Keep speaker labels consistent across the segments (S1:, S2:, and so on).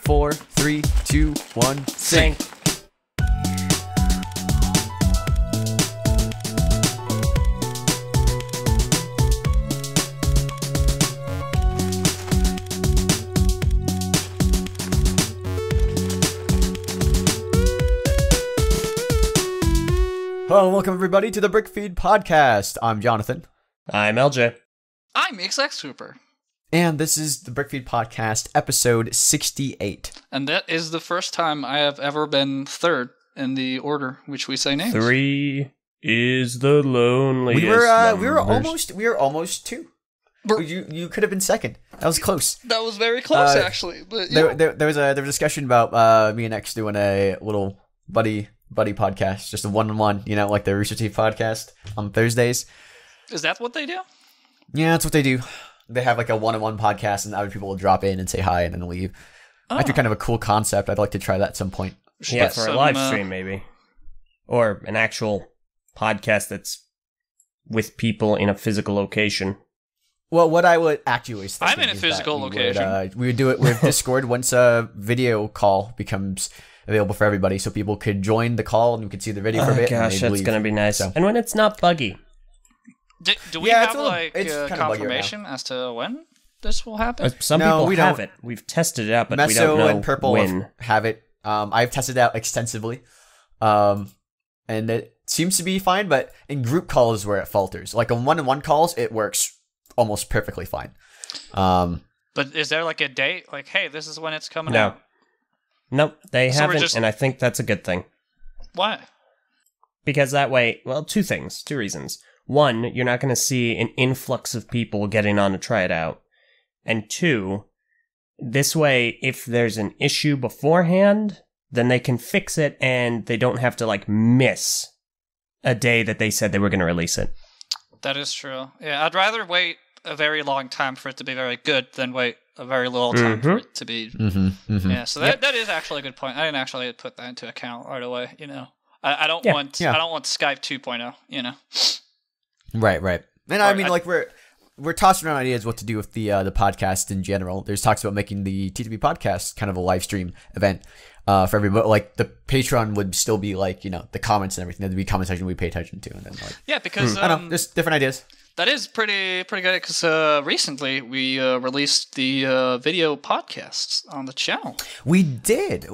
S1: 4, 3, 2, 1, sing. Hello and welcome everybody to the BrickFeed Podcast. I'm Jonathan.
S2: I'm Eljay.
S3: I'm Exxtra.
S1: And this is the BrickFeed Podcast, episode 68.
S3: And that is the first time I have ever been third in the order which we say names.
S2: 3 is the loneliest.
S1: We were almost 2. You could have been second. That was close.
S3: That was very close, actually. But
S1: there was a discussion about me and X doing a little buddy podcast, just a one-on-one, like the Rooster Teeth podcast on Thursdays.
S3: Is that what they do?
S1: Yeah, that's what they do. They have like a one-on-one podcast, and other people will drop in and say hi and then leave. I think kind of a cool concept. I'd like to try that at some point.
S2: Yeah, for a live stream maybe, or an actual podcast that's with people in a physical location.
S1: Well, what I would actually think
S3: I'm in a physical location.
S1: We would do it with Discord once a video call becomes available for everybody, so people could join the call and we could see the video for a bit.
S2: Gosh, that's going to be nice. So. And when it's not buggy.
S3: Do we have confirmation as to when this will happen?
S2: Some people have it. We've tested it out, but we don't know
S1: and Purple
S2: when.
S1: Have it. I've tested it out extensively, and it seems to be fine. But in group calls is where it falters. Like on one-on-one calls, it works almost perfectly fine.
S3: But is there like a date? Like, hey, this is when it's coming out?
S2: Nope, they haven't, and I think that's a good thing.
S3: Why?
S2: Because that way, well, two reasons. One, you're not going to see an influx of people getting on to try it out. And two, this way, if there's an issue beforehand, then they can fix it and they don't have to, miss a day that they said they were going to release it.
S3: That is true. Yeah, I'd rather wait a very long time for it to be very good than wait a very little time for it to be. Yeah, so that is actually a good point. I didn't actually put that into account right away. I don't want Skype 2.0.
S1: Right. And I mean, we're tossing around ideas what to do with the podcast in general. There's talks about making the TTB podcast kind of a live stream event for everybody. Like the Patreon would still be the comments and everything. There'd be comment section we pay attention to, and then
S3: because
S1: I don't know, there's different ideas. That
S3: is pretty good because recently we released the video podcasts on the channel.
S1: We did.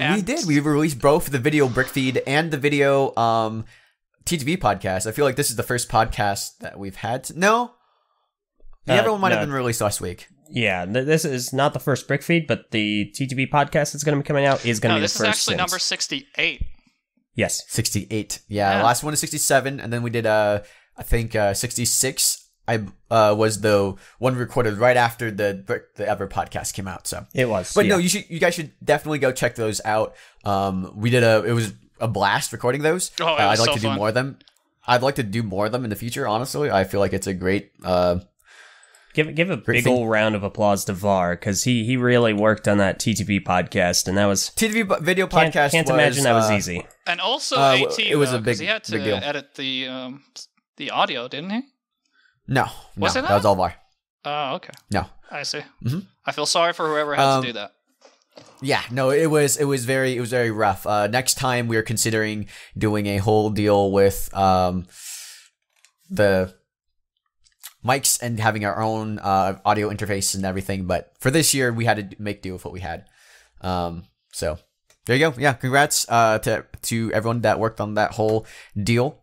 S1: We released both the video BrickFeed and the video TTV podcast. I feel like this is the first podcast that we've had. No? The other one might have been released last week.
S2: Yeah, this is not the first BrickFeed, but the TTV podcast that's going to be coming out is going to be the first.
S3: This is actually number 68.
S2: Yes.
S1: 68. Yeah, last one is 67, and then we did, I think, 66. Was the one recorded right after the Ever podcast came out. So
S2: it was.
S1: But no, you guys should definitely go check those out. It was a blast recording those. I'd like to do more of them. I'd like to do more of them in the future. Honestly, I feel like it's a great.
S2: Give a big old round of applause to Var because he really worked on that TTV podcast, and that was
S1: TTV video podcast.
S2: Can't imagine that was easy.
S3: And also AT,
S1: it was a big.
S3: He had to
S1: big deal.
S3: Edit the audio, didn't he?
S1: No, that was all Var.
S3: Oh, okay.
S1: No,
S3: I see. Mm-hmm. I feel sorry for whoever had to do that.
S1: Yeah, no, it was very rough. Next time we're considering doing a whole deal with the mics and having our own audio interface and everything. But for this year, we had to make do with what we had. So there you go. Yeah, congrats to everyone that worked on that whole deal.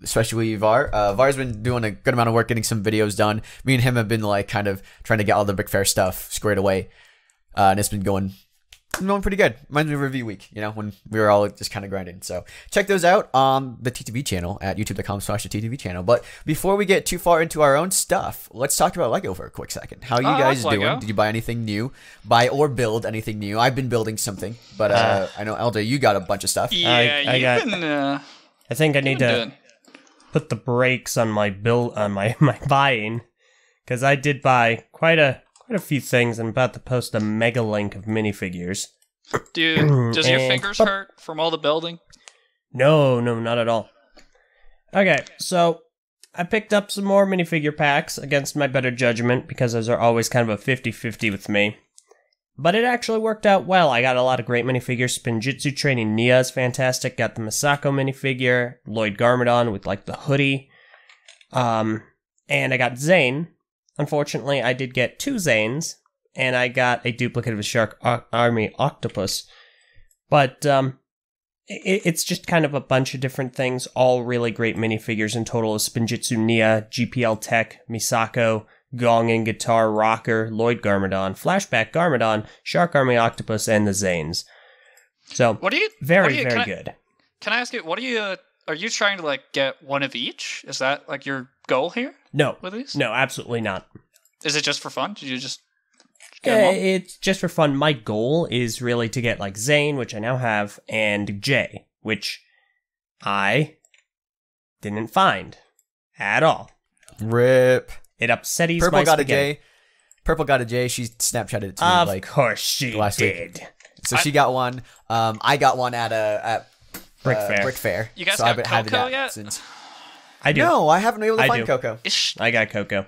S1: Especially Var. Var's been doing a good amount of work getting some videos done. Me and him have been kind of trying to get all the BrickFair stuff squared away. And it's been going pretty good. Reminds me of review week, when we were all just kind of grinding. So check those out on the TTV channel at youtube.com/the TTV channel. But before we get too far into our own stuff, let's talk about Lego for a quick second. How are you guys doing? Lego. Did you buy anything new? Buy or build anything new? I've been building something, but I know Eljay, you got a bunch of stuff.
S3: Yeah,
S2: I think I need to put the brakes on my my buying, because I did buy quite a few things. I'm about to post a mega link of minifigures.
S3: Dude, does your fingers hurt from all the building?
S2: No, not at all. Okay, so I picked up some more minifigure packs against my better judgment, because those are always kind of a 50-50 with me. But it actually worked out well. I got a lot of great minifigures. Spinjitzu training Nia is fantastic. Got the Misako minifigure. Lloyd Garmadon with, like, the hoodie. And I got Zane. Unfortunately, I did get 2 Zanes. And I got a duplicate of a Shark Army Octopus. But, it's just kind of a bunch of different things. All really great minifigures in total of Spinjitzu Nia, GPL Tech, Misako, Gong and Guitar Rocker, Lloyd Garmadon, Flashback Garmadon, Shark Army Octopus, and the Zanes. So, very good.
S3: Can I ask you, are you trying to, like, get one of each? Is that, like, your goal here?
S2: No.
S3: With these?
S2: No, absolutely not.
S3: Is it just for fun? Did you just get them all?
S2: It's just for fun. My goal is really to get, like, Zane, which I now have, and Jay, which I didn't find at all.
S1: Rip.
S2: It upsetties
S1: Purple
S2: my
S1: got
S2: spaghetti.
S1: a J. Purple got a J. She Snapchatted it to me
S2: Of
S1: like
S2: course she
S1: last
S2: did.
S1: week. So she got one. I got one at
S2: BrickFair.
S1: BrickFair.
S3: You guys
S1: so
S3: got
S1: I've had
S3: Coco
S1: that
S3: yet?
S1: Since.
S2: I do.
S1: No, I haven't been able to
S2: I
S1: find
S2: do.
S1: Coco.
S2: I got Coco.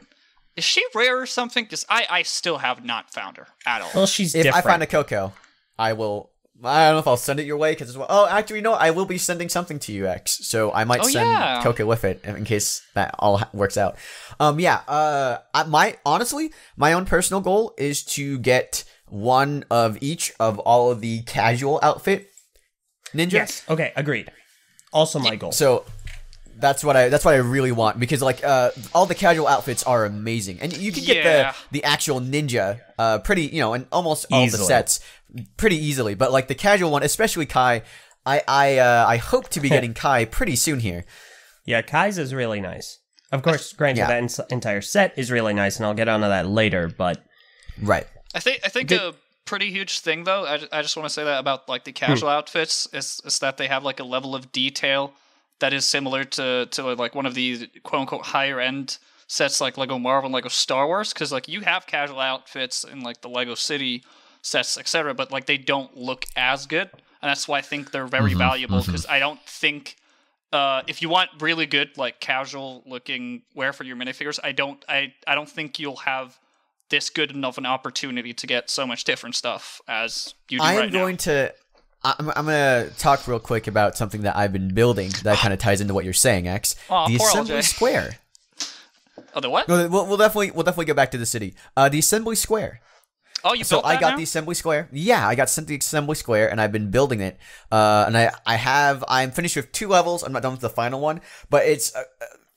S3: Is she rare or something? Because I still have not found her at all.
S2: Well, she's
S1: If
S2: different.
S1: I find a Coco, I will. I don't know if I'll send it your way because actually, you know, I will be sending something to you, X. So I might send Coco with it in case that all works out. My own personal goal is to get one of each of all of the casual outfit ninjas.
S2: Yes. Okay. Agreed. Also my goal.
S1: So that's what I really want because like all the casual outfits are amazing and you can get the actual ninja pretty, you know, in almost all the sets pretty easily, but like the casual one, especially Kai, I hope to be getting Kai pretty soon here. Yeah,
S2: Kai's is really nice. Of course, granted that entire set is really nice and I'll get onto that later, but
S1: right.
S3: I think a pretty huge thing though, I just want to say that about like the casual outfits is that they have like a level of detail that is similar to like one of the quote-unquote higher-end sets like Lego Marvel and Lego Star Wars, because like you have casual outfits in like the Lego City sets, etc., but like they don't look as good, and that's why I think they're very valuable, because I don't think if you want really good like casual-looking wear for your minifigures, I don't think you'll have this good enough an opportunity to get so much different stuff as you do right now.
S1: I'm going to talk real quick about something that I've been building that kind of ties into what you're saying, X. The Assembly
S3: Eljay.
S1: Square.
S3: Oh, the what?
S1: We'll definitely go back to the city. The Assembly Square.
S3: Oh, you built that
S1: I got
S3: now?
S1: the Assembly Square. Yeah, I got sent the Assembly Square, and I've been building it. And I'm finished with 2 levels. I'm not done with the final one, but it's.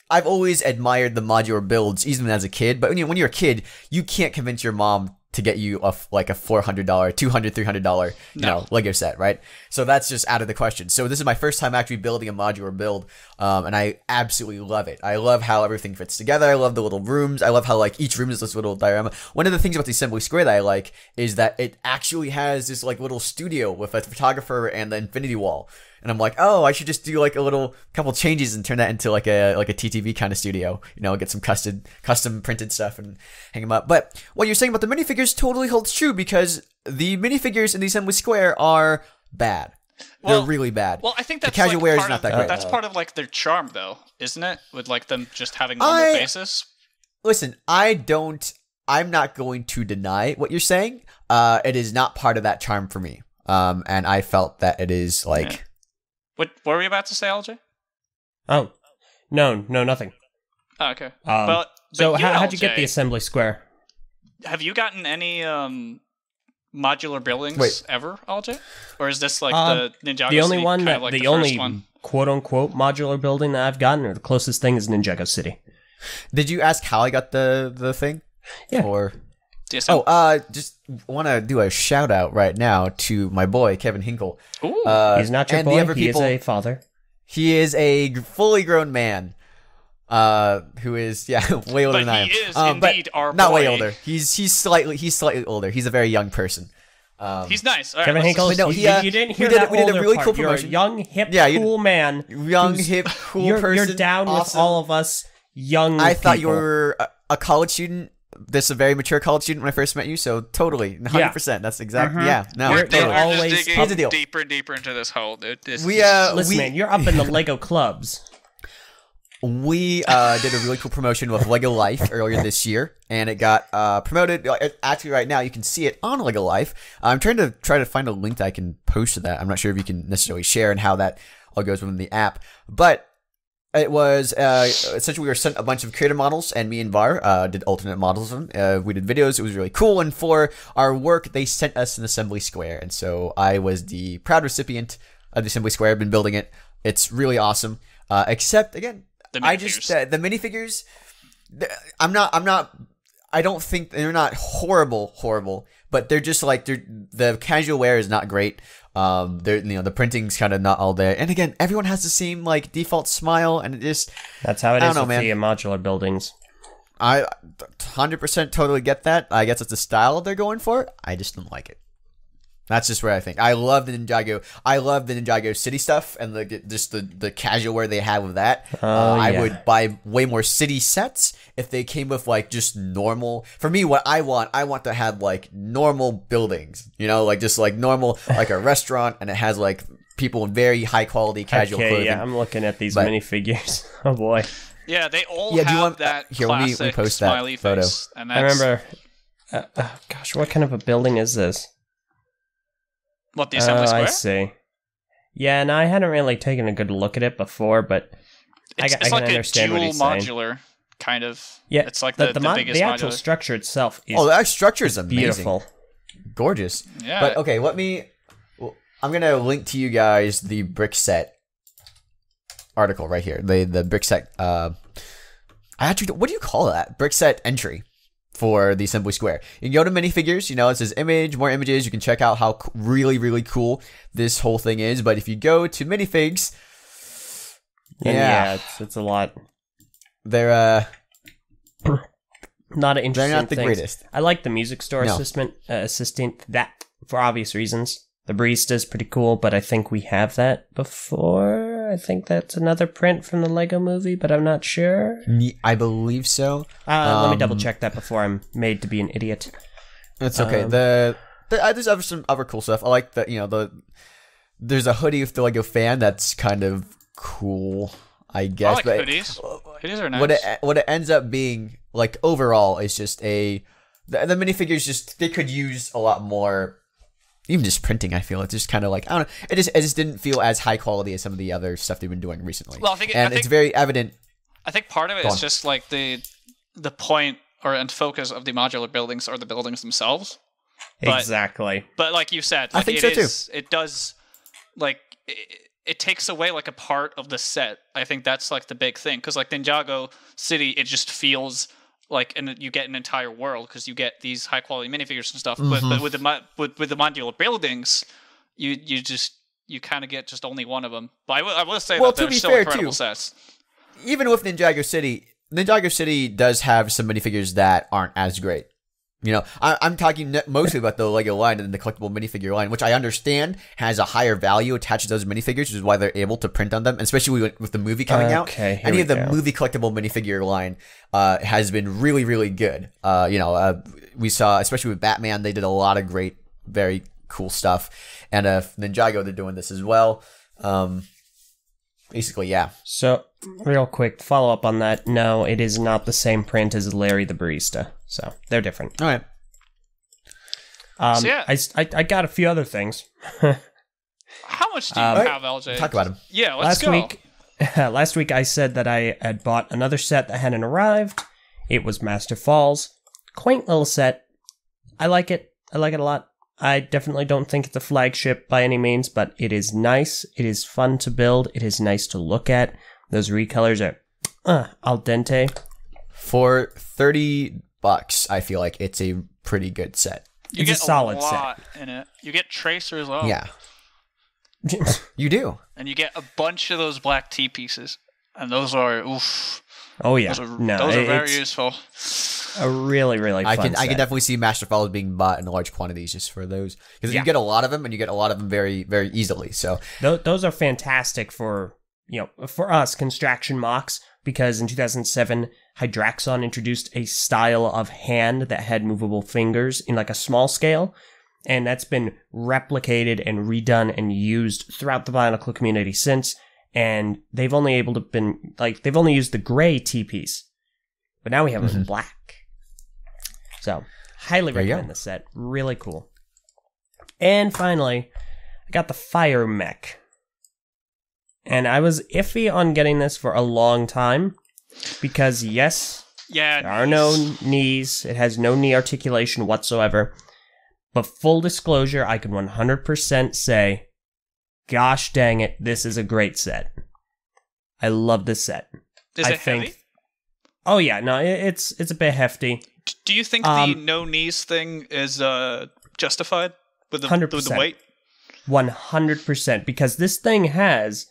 S1: I've always admired the modular builds, even as a kid. But when you're a kid, you can't convince your mom to get you a $400, $200, $300, you know, Lego set, right? So that's just out of the question. So this is my first time actually building a modular build, and I absolutely love it. I love how everything fits together. I love the little rooms. I love how like each room is this little diorama. One of the things about the Assembly Square that I like is that it actually has this like little studio with a photographer and the infinity wall. And I'm like, oh, I should just do like a couple changes and turn that into like a TTV kind of studio. You know, get some custom printed stuff and hang them up. But what you're saying about the minifigures totally holds true, because the minifigures in the Assembly Square are bad. They're really bad.
S3: Well, I think that's
S1: the casual
S3: like
S1: wear is not that great.
S3: That's part of like their charm, though, isn't it? With like them just having normal faces.
S1: Listen, I'm not going to deny what you're saying. It is not part of that charm for me. And I felt that it is like.
S3: Yeah. What were we about to say, Eljay?
S2: Oh, no, nothing.
S3: Oh, okay.
S2: But so how'd you get the Assembly Square?
S3: Have you gotten any modular buildings ever, Eljay? Or is this like the NINJAGO
S2: the only
S3: City,
S2: one that
S3: like
S2: the
S3: only
S2: quote unquote modular building that I've gotten, or the closest thing, is NINJAGO City.
S1: Did you ask how I got the thing?
S2: Yeah.
S1: Or just want to do a shout out right now to my boy Kevin Hinkle.
S3: Ooh.
S2: He's not your boy. He is a father.
S1: He is a fully grown man. Who is way older than I am.
S3: But he is indeed our boy.
S1: Not way older. He's slightly older. He's a very young person.
S3: He's nice. All right,
S2: Kevin Hinkle, you didn't hear that
S1: we did a really
S2: part.
S1: cool
S2: You're
S1: promotion.
S2: a young, hip, cool man.
S1: Young, hip, cool person.
S2: You're down with all of us young
S1: I thought you
S2: people.
S1: were a college student. This is a very mature college student when I first met you, so totally, 100%. That's exactly,
S3: We're
S2: always
S3: just
S1: Here's the
S3: digging
S1: deal.
S3: deeper and deeper into this hole, dude.
S2: Listen, man, you're up in the Lego clubs.
S1: we did a really cool promotion with Lego Life earlier this year, and it got promoted. Actually, right now you can see it on Lego Life. I'm trying to find a link that I can post to that. I'm not sure if you can necessarily share and how that all goes within the app, but it was essentially we were sent a bunch of creator models, and me and Var did alternate models of them. We did videos. It was really cool, and for our work, they sent us an assembly square, and so I was the proud recipient of the assembly square. I've been building it. It's really awesome. Except again, the minifigures. I don't think they're not horrible, but they're just like the casual wear is not great. The printing's kind of not all there, and again, everyone has the same like default smile, and it just
S2: that's how it is with the modular buildings.
S1: I 100% totally get that. I guess it's the style they're going for. I just don't like it. That's just where I think. I love the NINJAGO City stuff and the casual wear they have with that. I would buy way more city sets if they came with like just normal. For me, what I want to have like normal buildings, like just like normal, like a restaurant, and it has like people in very high quality casual clothing.
S2: Yeah, I'm looking at these minifigures. Oh boy.
S3: Yeah, they all have that classic let me post smiley that face.
S2: And I remember. Gosh, what kind of a building is this?
S3: What, the assembly square?
S2: I see. Yeah, and I hadn't really taken a good look at it before, but I can
S3: like
S2: understand what he's saying.
S3: It's like a dual modular, kind of.
S2: Yeah,
S3: it's like the biggest
S2: the actual
S3: modular.
S2: Structure itself is
S1: that structure is amazing.
S2: Beautiful.
S1: Gorgeous.
S3: Yeah.
S1: But, okay, I'm going to link to you guys the brick set article right here. The brick set, what do you call that? Brick set entry for the assembly square. You can go to minifigures, it says image, more images. You can check out how really, really cool this whole thing is. But if you go to minifigs,
S2: it's a lot.
S1: They're
S2: not an interesting
S1: they're not the greatest.
S2: I like the music store assistant that for obvious reasons. The barista's pretty cool, but I think we have that before. I think that's another print from the Lego movie, but I'm not sure.
S1: I believe so.
S2: Let me double check that before I'm made to be an idiot.
S1: That's okay. There's some other cool stuff. I like that. There's a hoodie with the Lego fan that's kind of cool, I guess.
S3: I like hoodies. Hoodies are nice.
S1: What it ends up being like overall is just the minifigures. They could use a lot more. Even just printing, I feel it's just kind of like I don't know. It just didn't feel as high quality as some of the other stuff they've been doing recently.
S3: Well, I think
S1: it's very evident.
S3: I think part of it is just like the point and focus of the modular buildings are the buildings themselves.
S2: Exactly.
S3: But like you said,
S1: I think so too.
S3: It does like it takes away like a part of the set. I think that's like the big thing because like NINJAGO City, it just feels like, and you get an entire world because you get these high quality minifigures and stuff. Mm-hmm. But with the modular buildings, you kind of get just only one of them. But I will say that they're still incredible sets.
S1: Even with NINJAGO City does have some minifigures that aren't as great. I'm talking mostly about the Lego line and the collectible minifigure line, which I understand has a higher value attached to those minifigures, which is why they're able to print on them, especially with the movie coming out. Any of the movie collectible minifigure line has been really, really good. We saw, especially with Batman, they did a lot of great, very cool stuff. And NINJAGO, they're doing this as well. Basically, yeah.
S2: So, real quick, follow up on that. No, it is not the same print as Larry the Barista. So, they're different.
S1: All right.
S2: I got a few other things.
S3: How much do you have, Eljay?
S1: Talk about them.
S3: Yeah, let's go.
S2: Last week I said that I had bought another set that hadn't arrived. It was Master Falls. Quaint little set. I like it. I like it a lot. I definitely don't think it's a flagship by any means, but it is nice. It is fun to build. It is nice to look at. Those recolors are al dente.
S1: For $30, I feel like it's a pretty good set.
S2: It's a solid set
S3: in it. You get tracers up.
S1: Yeah. You do.
S3: And you get a bunch of those black T pieces. And those are oof.
S2: Oh yeah.
S3: Those are very useful.
S2: A really, really fun set.
S1: I can definitely see Master Falls being bought in large quantities just for those. Because you get a lot of them, and you get a lot of them very, very easily. So
S2: those are fantastic for us, Construction M.O.Cs, because in 2007, Hydraxon introduced a style of hand that had movable fingers in like a small scale. And that's been replicated and redone and used throughout the Bionicle community since. and they've only used the gray T-piece, but now we have it in black. So, highly recommend this set. Really cool. And finally, I got the Fire Mech. And I was iffy on getting this for a long time, because there are no knees. It has no knee articulation whatsoever. But full disclosure, I can 100% say, gosh dang it, this is a great set. I love this set.
S3: Is it heavy?
S2: Oh yeah, no, it's a bit hefty.
S3: Do you think the no knees thing is justified with the weight?
S2: 100%, because this thing has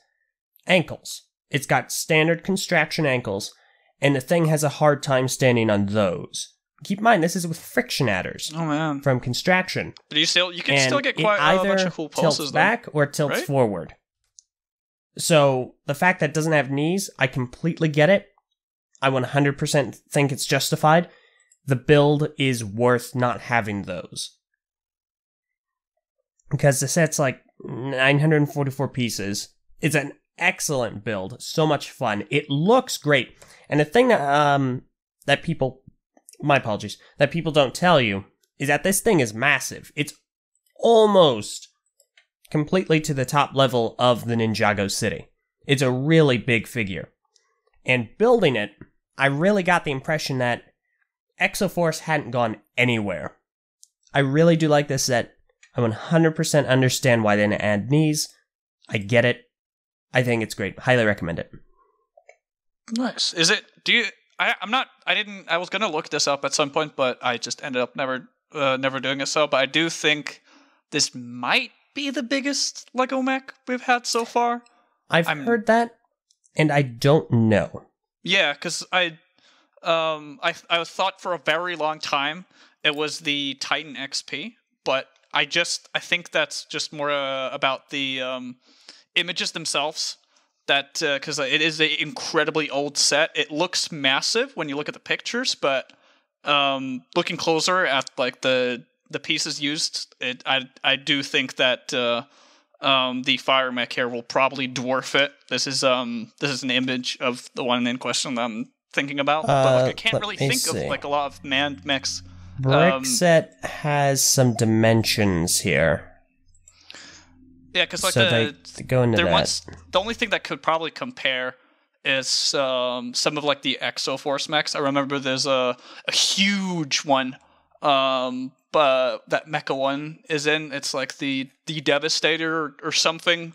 S2: ankles. It's got standard contraction ankles, and the thing has a hard time standing on those. Keep in mind, this is with friction adders.
S3: Oh man!
S2: From contraction.
S3: But you can still get quite a bunch of cool pulses.
S2: Tilts back or it tilts forward. So the fact that it doesn't have knees, I completely get it. I 100% think it's justified. The build is worth not having those, because the set's like 944 pieces. It's an excellent build. So much fun. It looks great. And the thing that people don't tell you is that this thing is massive. It's almost completely to the top level of the Ninjago City. It's a really big figure. And building it, I really got the impression that Exoforce hadn't gone anywhere. I really do like this set. I 100% understand why they didn't add knees. I get it. I think it's great. Highly recommend it.
S3: Nice. Is it? I was gonna look this up at some point, but I just ended up never doing it. But I do think this might be the biggest Lego mech we've had so far.
S2: I've heard that, and I don't know.
S3: Yeah, because I thought for a very long time it was the Titan XP, but I think that's just more about the images themselves. That because it is an incredibly old set. It looks massive when you look at the pictures, but looking closer at like the pieces used, I do think that the Fire Mech here will probably dwarf it. This is an image of the one in question that I'm thinking about, but like, I can't really think of like a lot of manned mechs.
S2: Brick set has some dimensions here.
S3: Yeah, because like
S2: so they go into that.
S3: The only thing that could probably compare is some of like the Exoforce mechs. I remember there's a huge one, but that Mecha one is in. It's like the Devastator or something.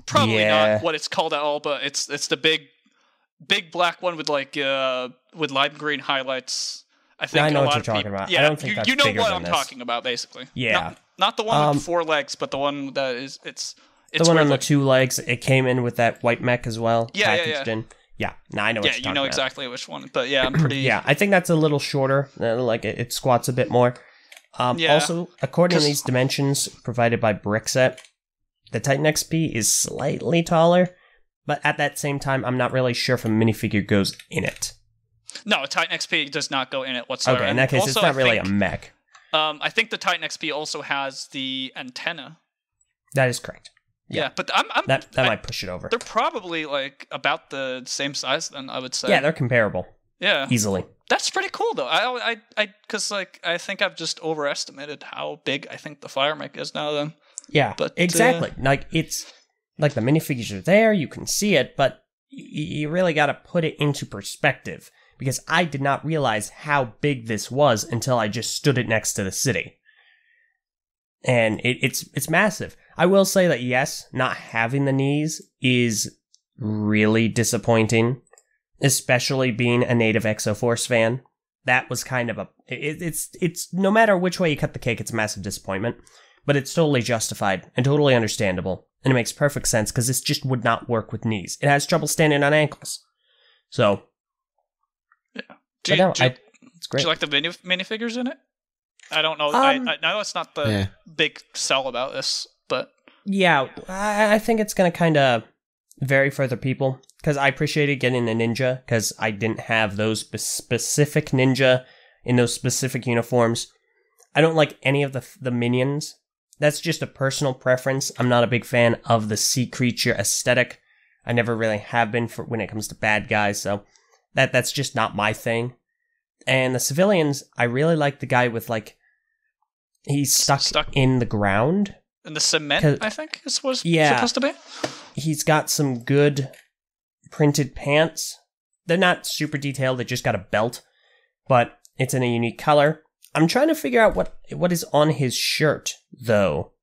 S3: Probably not what it's called at all, but it's the big black one with like with lime green highlights. I think
S2: I know
S3: a
S2: what
S3: lot
S2: you're
S3: of
S2: talking
S3: people,
S2: about.
S3: Yeah,
S2: I don't think that's
S3: you know
S2: bigger
S3: what
S2: than
S3: I'm
S2: this.
S3: talking about, basically.
S2: Yeah,
S3: not the one with 4 legs, but the one that is it's
S2: the one on the 2 legs. It came in with that white mech as well.
S3: Yeah.
S2: In. Yeah, no, I know. What you're talking
S3: you know
S2: about.
S3: exactly which one. But yeah, I'm pretty.
S2: Yeah, I think that's a little shorter. Like it squats a bit more. Also, according to these dimensions provided by BrickSet, the Titan XP is slightly taller, but at that same time, I'm not really sure if a minifigure goes in it.
S3: No, Titan XP does not go in it whatsoever.
S2: Okay, in that case, also, it's not really a mech.
S3: I think the Titan XP also has the antenna.
S2: That is correct.
S3: Yeah, but
S2: that might push it over.
S3: They're probably like about the same size then, I would say.
S2: Yeah, they're comparable.
S3: Yeah,
S2: easily.
S3: That's pretty cool though. I because like I think I've just overestimated how big I think the Fire Mech is now. Then.
S2: Yeah, but exactly. Like it's like the minifigures are there, you can see it, but you really got to put it into perspective. Because I did not realize how big this was until I just stood it next to the city. And it's massive. I will say that yes, not having the knees is really disappointing. Especially being a native Exoforce fan. That was kind of it's no matter which way you cut the cake, it's a massive disappointment. But it's totally justified and totally understandable. And it makes perfect sense because this just would not work with knees. It has trouble standing on ankles. So...
S3: Yeah.
S2: It's great.
S3: Do you like the minifigures in it? I don't know. I know it's not the big sell about this, but...
S2: Yeah, I think it's going to kind of vary for other people, because I appreciated getting a ninja, because I didn't have those specific ninja in those specific uniforms. I don't like any of the minions. That's just a personal preference. I'm not a big fan of the sea creature aesthetic. I never really have been for when it comes to bad guys, so that's just not my thing. And the civilians, I really like the guy with, like, he's stuck in the ground.
S3: In the cement, I think, is what's supposed to be.
S2: He's got some good printed pants. They're not super detailed, they just got a belt, but it's in a unique color. I'm trying to figure out what is on his shirt, though.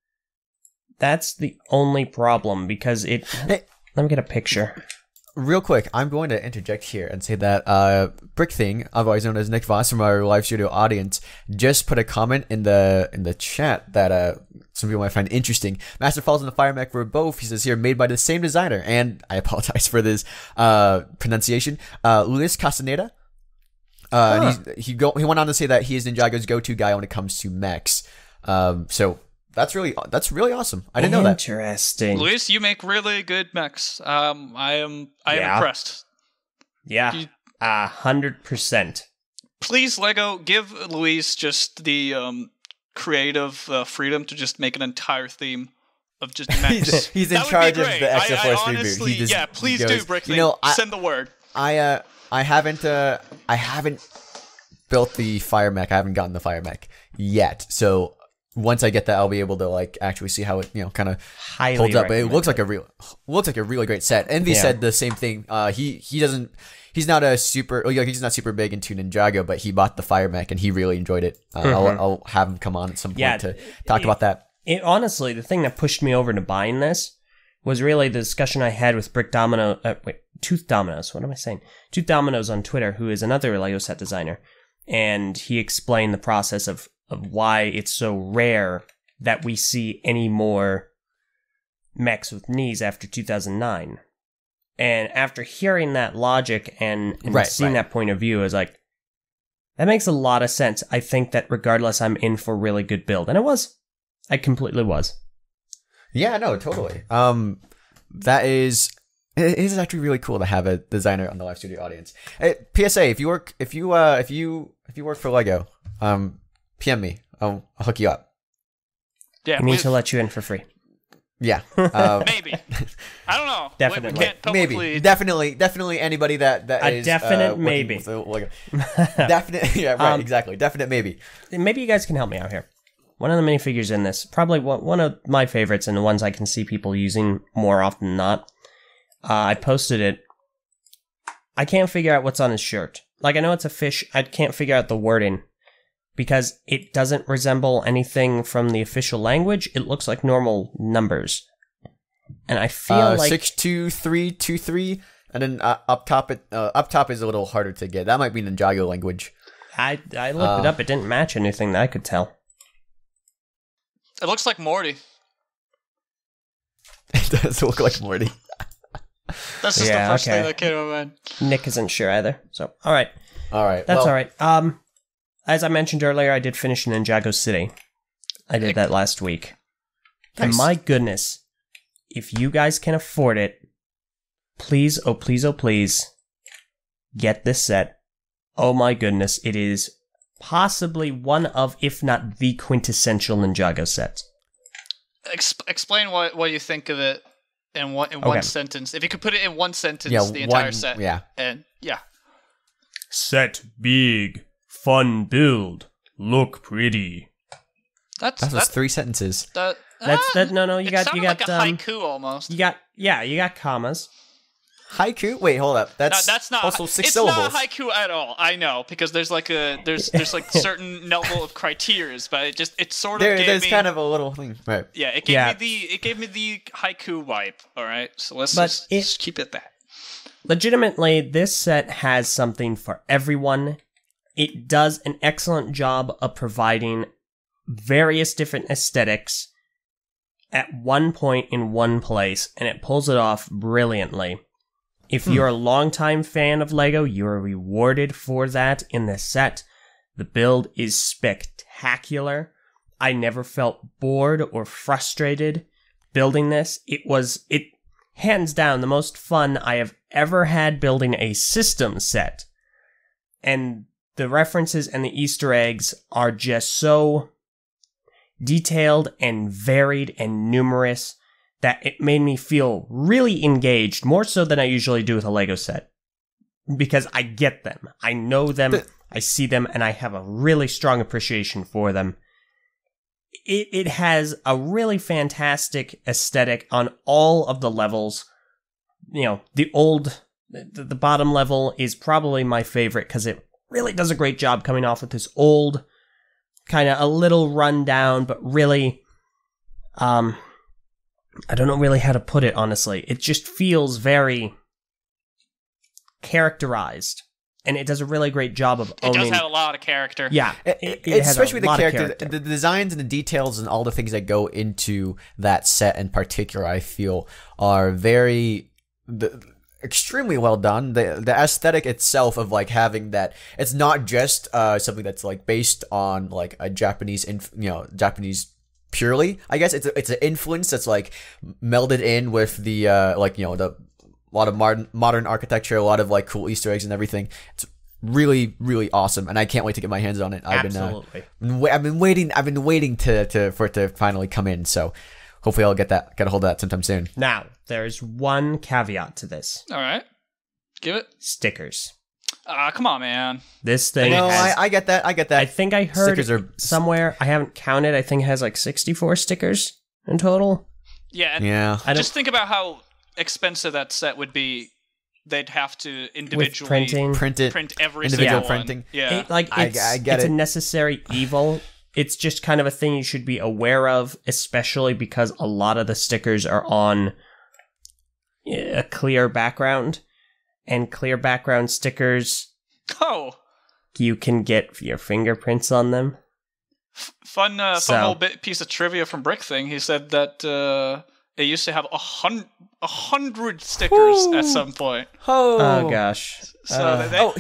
S2: That's the only problem, because it... Hey, let me get a picture.
S1: Real quick, I'm going to interject here and say that BrickThing, otherwise known as Nick Voss from our live studio audience, just put a comment in the chat that some people might find interesting. Master Falls and the Fire Mech were both, he says here, made by the same designer, and I apologize for this pronunciation, Luis Castaneda. And he went on to say that he is Ninjago's go-to guy when it comes to mechs. So that's really awesome. I didn't know that.
S2: Interesting.
S3: Luis, you make really good mechs. I am impressed.
S2: Yeah, 100%.
S3: Please, Lego, give Luis just the creative freedom to just make an entire theme of just mechs.
S1: he's in charge of the Extra Force
S3: honestly,
S1: reboot.
S3: Please do, BrickFeed. Send the word.
S1: I haven't built the Fire Mech. I haven't gotten the Fire Mech yet. So once I get that, I'll be able to like actually see how it kind of holds up. It looks like a really great set. Envy said the same thing. He's not super big into Ninjago, but he bought the Fire Mech and he really enjoyed it. I'll have him come on at some point to talk about that.
S2: Honestly, the thing that pushed me over to buying this was really the discussion I had with Tooth Dominoes. What am I saying? Tooth Dominoes on Twitter, who is another Lego set designer, and he explained the process of why it's so rare that we see any more mechs with knees after 2009. And after hearing that logic and seeing that point of view, I was like, that makes a lot of sense. I think that regardless, I'm in for a really good build. And I completely was.
S1: Yeah, no, totally. It is actually really cool to have a designer on the live studio audience. Hey, PSA: if you work for Lego, PM me. I'll hook you up.
S3: Yeah,
S2: we need to let you in for free.
S1: Yeah,
S3: maybe. I don't know.
S2: Definitely,
S3: we can't publicly...
S1: definitely anybody that
S2: a
S1: is
S2: definite maybe.
S1: Definite, yeah, right, exactly. Definite maybe.
S2: Maybe you guys can help me out here. One of the minifigures in this, probably one of my favorites and the ones I can see people using more often than not. I posted it. I can't figure out what's on his shirt. Like, I know it's a fish. I can't figure out the wording because it doesn't resemble anything from the official language. It looks like normal numbers. And I feel like
S1: 62323, and then up top is a little harder to get. That might be Ninjago language.
S2: I looked it up. It didn't match anything that I could tell.
S3: It looks like Morty.
S1: It does look like Morty.
S3: That's just the first thing that came to mind.
S2: Nick isn't sure either. So, all right. That's
S1: all
S2: right. As I mentioned earlier, I did finish Ninjago City. I did that last week. Nice. And my goodness, if you guys can afford it, please, oh please, oh please, get this set. Oh my goodness, it is possibly one of, if not the quintessential Ninjago set.
S3: Explain what you think of it in one sentence. If you could put it in one sentence, the entire set.
S1: Yeah.
S3: And
S2: set big, fun build, look pretty.
S1: That's 3 sentences.
S2: No. You got
S3: like a haiku almost.
S2: You got commas.
S1: Haiku? Wait, hold up. That's
S3: not
S1: also 6 syllables.
S3: It's not haiku at all. I know, because there's like certain level of criteria, but it sort of
S1: there's kind of a little thing. Right.
S3: Yeah, it gave me the haiku vibe. All right, so let's just keep it that.
S2: Legitimately, this set has something for everyone. It does an excellent job of providing various different aesthetics at one point in one place, and it pulls it off brilliantly. If you're a longtime fan of LEGO, you are rewarded for that in this set. The build is spectacular. I never felt bored or frustrated building this. It hands down the most fun I have ever had building a system set. And the references and the Easter eggs are just so detailed and varied and numerous that it made me feel really engaged, more so than I usually do with a Lego set. Because I get them. I know them, I see them, and I have a really strong appreciation for them. It has a really fantastic aesthetic on all of the levels. You know, the bottom level is probably my favorite because it really does a great job coming off with this old, kind of a little rundown, but really, I don't know really how to put it, honestly. It just feels very characterized, and it does a really great job of owning.
S3: It does have a lot of character.
S2: Yeah,
S1: it especially the character, the designs and the details and all the things that go into that set in particular, I feel are extremely well done. The aesthetic itself of like having that, it's not just something that's like based on like a Japanese Japanese purely. I guess it's an influence that's like melded in with the the a lot of modern architecture, a lot of like cool Easter eggs and everything. It's really, really awesome, and I can't wait to get my hands on it.
S2: Absolutely.
S1: I've been waiting for it to finally come in. So hopefully I'll get a hold of that sometime soon.
S2: Now there's one caveat to this.
S3: All right, give it.
S2: Stickers.
S3: Come on, man.
S2: This thing.
S1: No, I get that. I
S2: think I heard
S1: stickers are
S2: somewhere. I haven't counted. I think it has like 64 stickers in total.
S3: Yeah.
S1: Yeah.
S3: Just think about how expensive that set would be. They'd have to individually
S1: print
S3: every
S1: individual
S3: single
S1: printing.
S3: One. Yeah.
S1: I get
S2: it's
S1: it.
S2: a necessary evil. It's just kind of a thing you should be aware of, especially because a lot of the stickers are on a clear background, and clear background stickers.
S3: Oh.
S2: You can get your fingerprints on them.
S3: Fun little piece of trivia from Brick Thing. He said that it used to have 100 stickers at some point.
S2: Oh gosh.
S3: So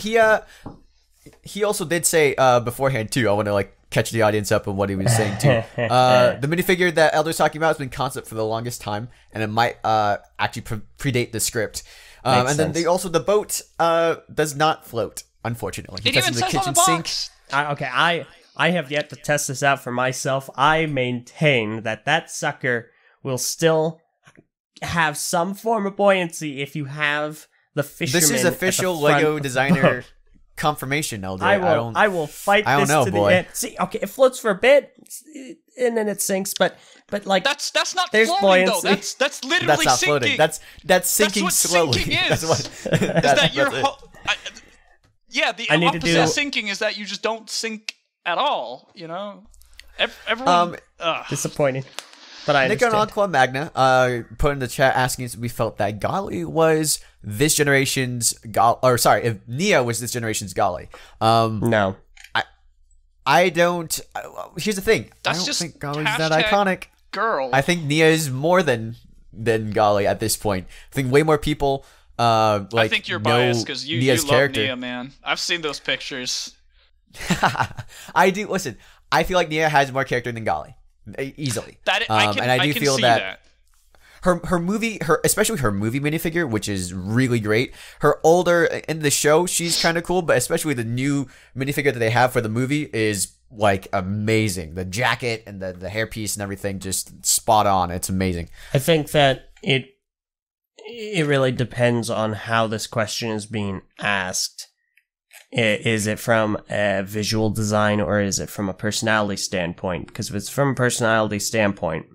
S1: he also did say beforehand too. I want to like catch the audience up on what he was saying too. The minifigure that Elder's talking about has been concept for the longest time, and it might actually predate the script. And then the boat does not float, unfortunately.
S3: It even says on the box.
S2: I have yet to test this out for myself. I maintain that sucker will still have some form of buoyancy if you have the fisherman.
S1: This is official Lego designer confirmation, Eljay.
S2: I will fight this to the end. See, okay, it floats for a bit, and then it sinks, but like
S3: that's not
S2: there's
S3: floating
S2: buoyancy.
S3: though. That's literally
S1: that's not
S3: sinking.
S1: Floating. That's sinking
S3: what
S1: slowly.
S3: Sinking is.
S1: That's what.
S3: Is that your the opposite of sinking is that you just don't sink at all. You know, everyone.
S2: Disappointing. But I
S1: Nick
S2: understand.
S1: and Aqua Magna put in the chat asking if we felt that Gali was this generation's if Nia was this generation's Gali.
S2: No.
S1: I don't. Here's the thing.
S3: That's
S1: I don't
S3: just
S1: think Gali's that iconic.
S3: Girl.
S1: I think Nia is more than Gali at this point. I think way more people I think you're biased because
S3: you love Nia, man. I've seen those pictures.
S1: I do. Listen, I feel like Nia has more character than Gali. Easily. I do feel that especially her movie minifigure, which is really great. Her older in the show, she's kind of cool, but especially the new minifigure that they have for the movie is like amazing. The jacket and the hairpiece and everything just spot on. It's amazing.
S2: I think that it really depends on how this question is being asked. Is it from a visual design or is it from a personality standpoint? Because if it's from a personality standpoint,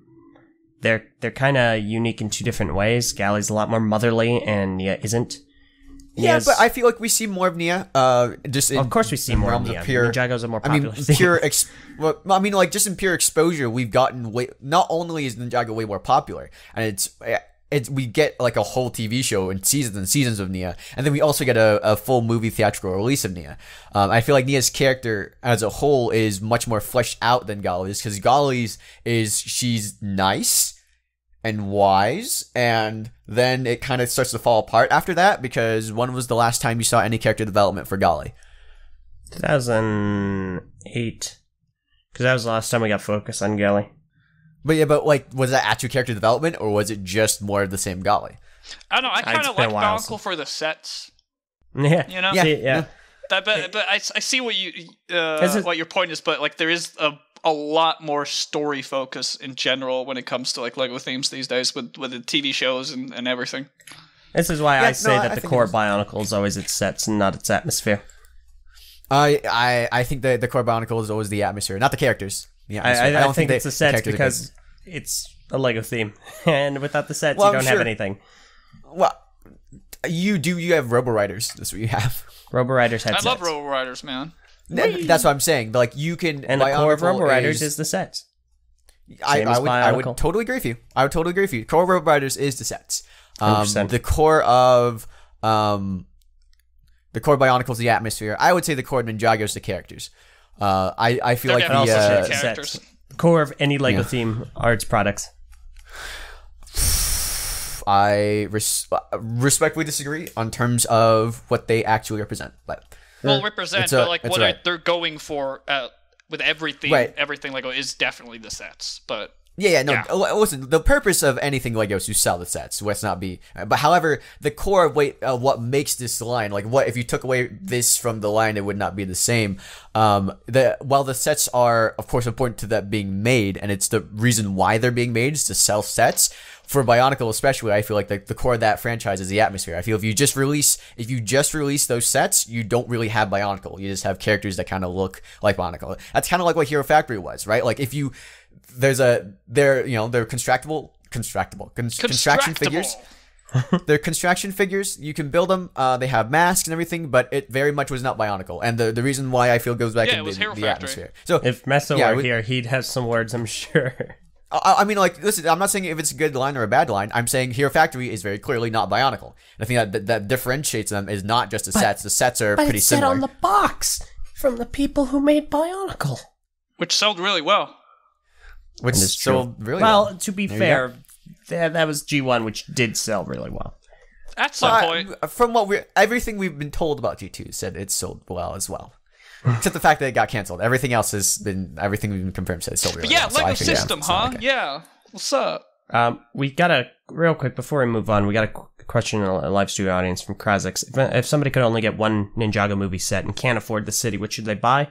S2: they're kind of unique in two different ways. Gali's a lot more motherly, and Nia isn't.
S1: Nia's, but I feel like we see more of Nia.
S2: Of course, we see more of Nia. Ninjago's a more popular thing.
S1: Just in pure exposure, we've gotten way. Not only is Ninjago way more popular, and it's we get like a whole TV show and seasons of Nia, and then we also get a full movie theatrical release of Nia. I feel like Nia's character as a whole is much more fleshed out than Gali's, because Gali's she's nice and wise, and then it kind of starts to fall apart after that, because when was the last time you saw any character development for Gali?
S2: 2008, because that was the last time we got focused on Gali.
S1: But like, was that actual character development, or was it just more of the same Gali?
S3: I don't know. I kind of like Uncle for the sets.
S2: Yeah,
S3: you know.
S2: Yeah.
S3: But I see what what your point is, but like there is a a lot more story focus in general when it comes to like Lego themes these days with the TV shows and everything.
S2: This is why I say that the core Bionicle is always its sets and not its atmosphere.
S1: I think that the core Bionicle is always the atmosphere, not the characters.
S2: I don't think it's the sets because it's a Lego theme, and without the sets, you don't have anything.
S1: Well, you have Robo Riders. That's what you have.
S2: Robo Riders had sets.
S3: I love Robo Riders, man.
S1: That's what I'm saying. Like you can,
S2: and the core of Robo Riders is the sets.
S1: I would totally agree with you. Core Robo Riders is the sets. The core of the core Bionicle is the atmosphere. I would say the core of Ninjago is the characters. I feel like the
S2: characters. The core of any Lego theme are its products.
S1: I respectfully disagree on terms of what they actually represent. But
S3: what they're going for with everything, everything Lego is definitely the sets. But
S1: listen, the purpose of anything Lego is to sell the sets. Let's not be. But however, the core of what makes this line, like what if you took away this from the line, it would not be the same. While the sets are of course important to that being made, and it's the reason why they're being made is to sell sets. For Bionicle especially, I feel like the core of that franchise is the atmosphere. I feel if you just release those sets, you don't really have Bionicle. You just have characters that kind of look like Bionicle. That's kind of like what Hero Factory was, right? Like if you they're construction figures. They're construction figures. You can build them. They have masks and everything, but it very much was not Bionicle. And the reason why I feel goes back in the atmosphere. So
S2: if Messa were here, he'd have some words, I'm sure.
S1: I mean, like, listen, I'm not saying if it's a good line or a bad line. I'm saying Hero Factory is very clearly not Bionicle. And I think that differentiates them is not just the sets. The sets are pretty similar.
S2: But it's on the box from the people who made Bionicle.
S3: Which sold really well.
S1: Which sold really well.
S2: Well, to be fair, that was G1, which did sell really well.
S3: At some point.
S1: From everything we've been told about G2 said it sold well as well. Except the fact that it got canceled. Everything else everything we've been confirmed said it sold really well.
S3: But Lego System, huh? Okay. Yeah. What's up?
S2: We got real quick, before we move on, we got a question in a live studio audience from Rorzakh. If somebody could only get one Ninjago movie set and can't afford the city, what should they buy?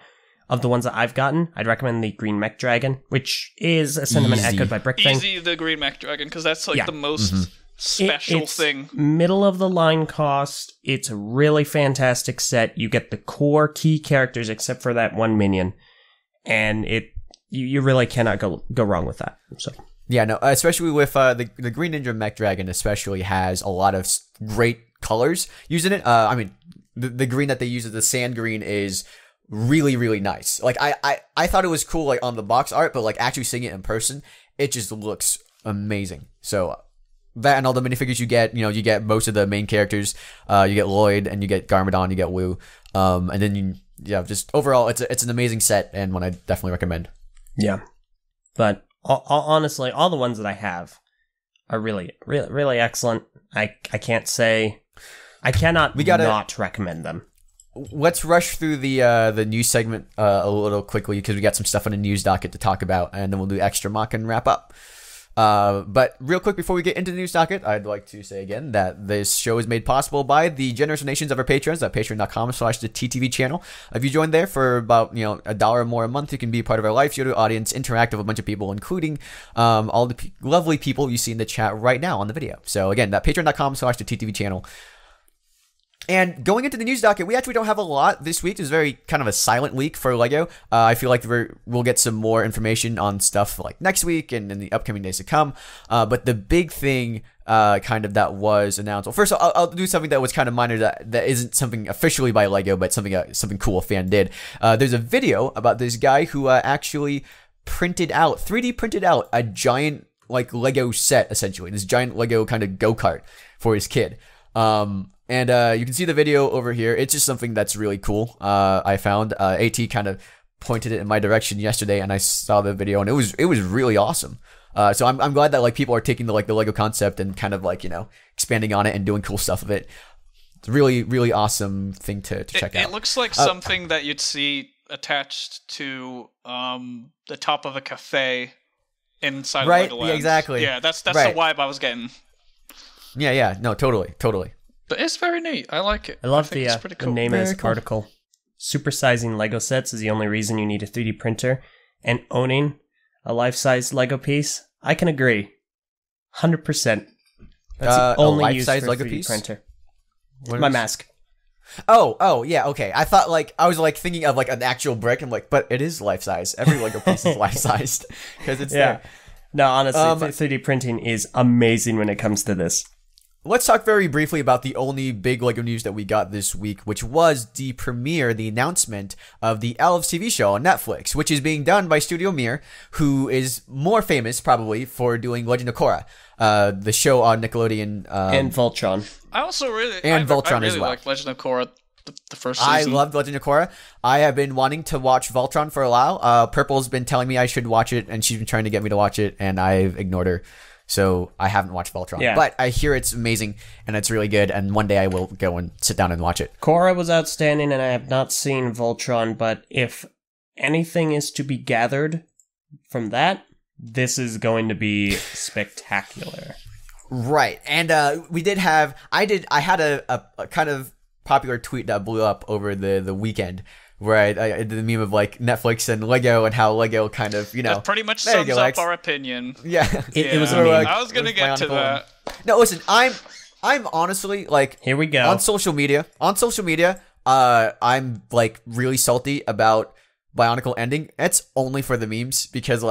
S2: Of the ones that I've gotten, I'd recommend the Green Mech Dragon, which is a sentiment echoed by BrickFeed.
S3: Easy, the Green Mech Dragon, because that's the most special thing.
S2: Middle of the line cost. It's a really fantastic set. You get the core key characters except for that one minion, and you really cannot go wrong with that. So
S1: yeah, no, especially with the Green Ninja Mech Dragon, especially has a lot of great colors using it. I mean, the green that they use, the sand green, is really, really nice. Like I thought it was cool like on the box art, but like actually seeing it in person, it just looks amazing. So that and all the minifigures you get most of the main characters. You get Lloyd and you get Garmadon, you get Wu. And then just overall it's an amazing set and one I definitely recommend.
S2: Yeah. But honestly, all the ones that I have are really, really, really excellent. I cannot not recommend them.
S1: Let's rush through the news segment a little quickly because we got some stuff on the news docket to talk about, and then we'll do extra mock and wrap up. But real quick before we get into the news docket, I'd like to say again that this show is made possible by the generous donations of our patrons at patreon.com/the TTV channel. If you join there for about $1 or more a month, you can be part of our live studio audience, interact with a bunch of people, including all the lovely people you see in the chat right now on the video. So again, that patreon.com/the TTV channel. And going into the news docket, we actually don't have a lot this week. It's very kind of a silent week for Lego. I feel like we'll get some more information on stuff like next week and in the upcoming days to come. But the big thing kind of that was announced. Well, first I'll do something that was kind of minor that isn't something officially by Lego, but something cool a fan did. There's a video about this guy who actually 3D printed out a giant like Lego set, essentially. This giant Lego kind of go-kart for his kid. And you can see the video over here. It's just something that's really cool. I found AT kind of pointed it in my direction yesterday, and I saw the video, and it was really awesome. So I'm glad that like people are taking the Lego concept and kind of like expanding on it and doing cool stuff with it. It's a really, really awesome thing to check out.
S3: It looks like something that you'd see attached to the top of a cafe inside of Legoland.
S1: Yeah, exactly.
S3: Yeah, that's the vibe I was getting.
S1: Yeah. No, totally.
S3: But it's very neat. I like it.
S2: I love
S3: it's pretty cool.
S2: the name of this article. Supersizing Lego sets is the only reason you need a 3D printer. and owning a life-size Lego piece, I can agree. 100%. That's the only use for a
S1: Lego
S2: 3D
S1: piece?
S2: printer. My mask.
S1: Oh, yeah, okay. I thought I was thinking of an actual brick. I'm like, but it is life size. Every Lego piece is life sized because it's there.
S2: No, honestly, 3D printing is amazing when it comes to this.
S1: Let's talk very briefly about the only big Lego news that we got this week, which was the announcement of the Elves TV show on Netflix, which is being done by Studio Mir, who is more famous probably for doing Legend of Korra, the show on Nickelodeon.
S2: And Voltron.
S3: I also really
S1: Voltron
S3: I really
S1: as well.
S3: Like Legend of Korra, the first season.
S1: I loved Legend of Korra. I have been wanting to watch Voltron for a while. Purple's been telling me I should watch it, and she's been trying to get me to watch it, and I've ignored her. So I haven't watched Voltron.
S2: Yeah.
S1: But I hear it's amazing, and it's really good, and one day I will go and sit down and watch it.
S2: Korra was outstanding, and I have not seen Voltron, but if anything is to be gathered from that, this is going to be spectacular.
S1: Right. And I had a kind of popular tweet that blew up over the weekend where I did the meme of Netflix and Lego and how Lego kind of,
S3: that pretty much sums up our opinion.
S1: Yeah.
S2: It was a meme.
S3: I was going to get to that.
S1: No, listen, I'm honestly
S2: here we go.
S1: On social media, I'm really salty about Bionicle ending. It's only for the memes because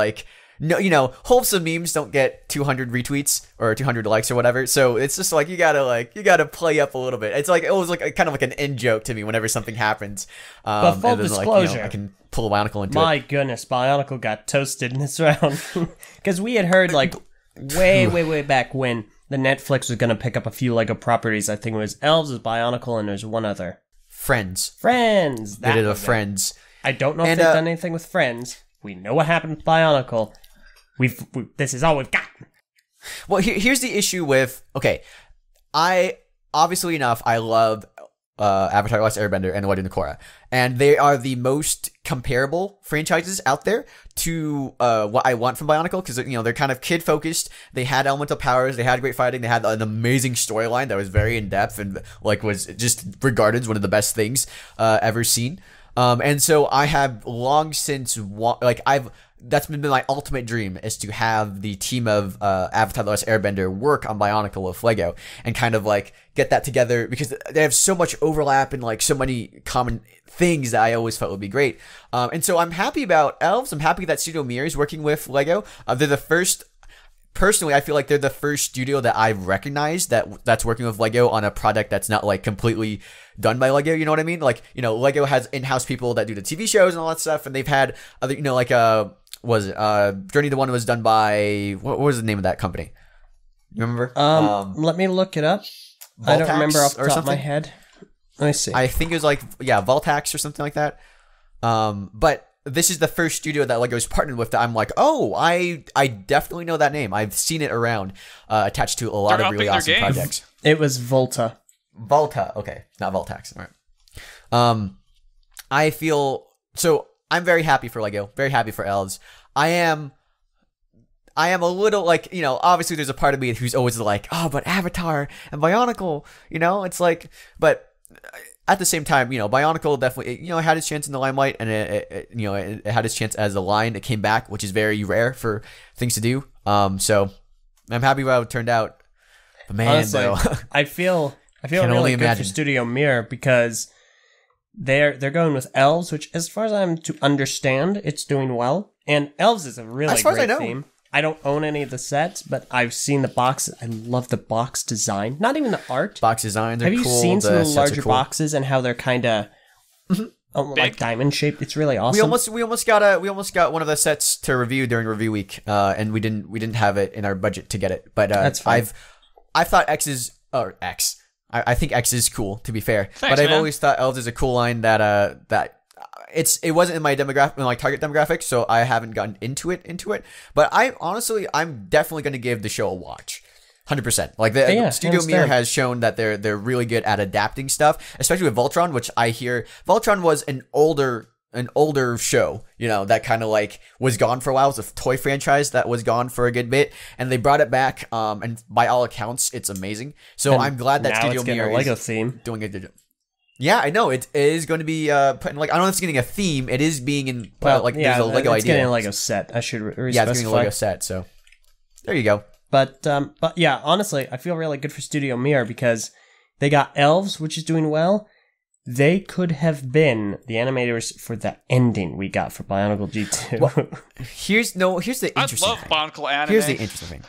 S1: no, wholesome memes don't get 200 retweets or 200 likes or whatever. So it's just you gotta play up a little bit. It's it was kind of an in joke to me whenever something happens.
S2: But full disclosure,
S1: I can pull a Bionicle into it.
S2: My goodness, Bionicle got toasted in this round because we had heard way back when the Netflix was gonna pick up a few Lego properties. I think it was Elves, Bionicle, and there's one other.
S1: Friends.
S2: They did
S1: a Friends.
S2: I don't know if they've done anything with Friends. We know what happened with Bionicle. This is all we've got.
S1: Well, here's the issue with I obviously enough I love Avatar: The Last Airbender and Legend of Korra, and they are the most comparable franchises out there to what I want from Bionicle because they're kind of kid focused. They had elemental powers, they had great fighting, they had an amazing storyline that was very in depth and was just regarded as one of the best things ever seen. And so I have long since that's been my ultimate dream is to have the team of Avatar: The Last Airbender work on Bionicle with Lego and kind of get that together because they have so much overlap and so many common things that I always felt would be great. And so I'm happy about Elves. I'm happy that Studio Mir is working with Lego. They're the first. Personally, I feel like they're the first studio that I've recognized that's working with Lego on a product that's not completely done by Lego. You know what I mean? Lego has in-house people that do the TV shows and all that stuff, and they've had other, Journey the One was done by what was the name of that company? You remember?
S2: Let me look it up.
S1: Voltax
S2: I don't remember off the top of
S1: something?
S2: my head. Let me see.
S1: I think it was Voltax or something like that. But this is the first studio that Lego's partnered with that I'm I definitely know that name. I've seen it around, attached to a lot of really awesome projects.
S2: It was Volta.
S1: Okay, not Voltax. All right. I feel so. I'm very happy for Lego. Very happy for Elves. I am a little obviously there's a part of me who's always but Avatar and Bionicle. It's but. At the same time, Bionicle definitely, had its chance in the limelight, and it had its chance as a line. It came back, which is very rare for things to do. So I'm happy with how it turned out. But man,
S2: honestly,
S1: though,
S2: I feel really good for Studio Mir because they're going with Elves, which, as far as I'm to understand, it's doing well. And Elves is a really great theme. I don't own any of the sets, but I've seen the boxes. I love the box design. Not even the art.
S1: Box designs are cool.
S2: Have you seen some of the larger boxes and how they're kind of diamond shaped? It's really awesome.
S1: We almost got one of the sets to review during review week, and we didn't have it in our budget to get it. But
S2: that's fine.
S1: I thought X. I think X is cool. To be fair,
S3: thanks,
S1: but I've
S3: man.
S1: always thought Elves is a cool line that. It wasn't in my target demographic, so I haven't gotten into it. But I'm definitely going to give the show a watch, 100%. Studio Mir has shown that they're really good at adapting stuff, especially with Voltron, which I hear Voltron was an older show, that kind of was gone for a while. It was a toy franchise that was gone for a good bit, and they brought it back. And by all accounts, it's amazing. So I'm glad that Studio Mir
S2: is Lego theme
S1: doing a good job. Yeah, I know. It is going to be put in, like, I don't know if it's getting a theme. It is being in, like,
S2: yeah,
S1: there's a Lego
S2: it's
S1: idea.
S2: getting a Lego set. I should re-specify.
S1: Yeah, it's getting a Lego set, so there you go.
S2: But yeah, honestly, I feel really good for Studio Mir because they got Elves, which is doing well. They could have been the animators for the ending we got for Bionicle G2.
S1: Well, here's the interesting
S3: I love
S1: thing.
S3: Bionicle anime.
S1: Here's the interesting thing.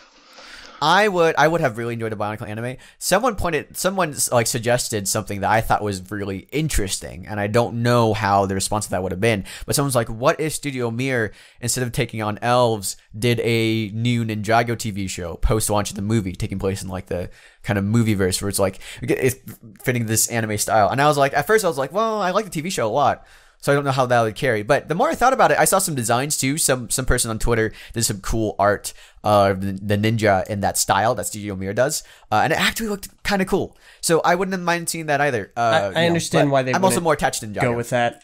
S1: I would have really enjoyed a Bionicle anime. Someone like suggested something that I thought was really interesting, and I don't know how the response to that would have been. But someone's like, "What if Studio Mir, instead of taking on Elves, did a new Ninjago TV show post launch of the movie, taking place in like the kind of movie verse where it's fitting this anime style?" And I was like, at first I was like, "Well, I like the TV show a lot." So I don't know how that would carry. But the more I thought about it, I saw some designs too. Some person on Twitter did some cool art of the ninja in that style that Studio Mir does. And it actually looked kind of cool. So I wouldn't mind seeing that either.
S2: I understand why they
S1: I'm also more attached to Ninjago.
S2: go with that.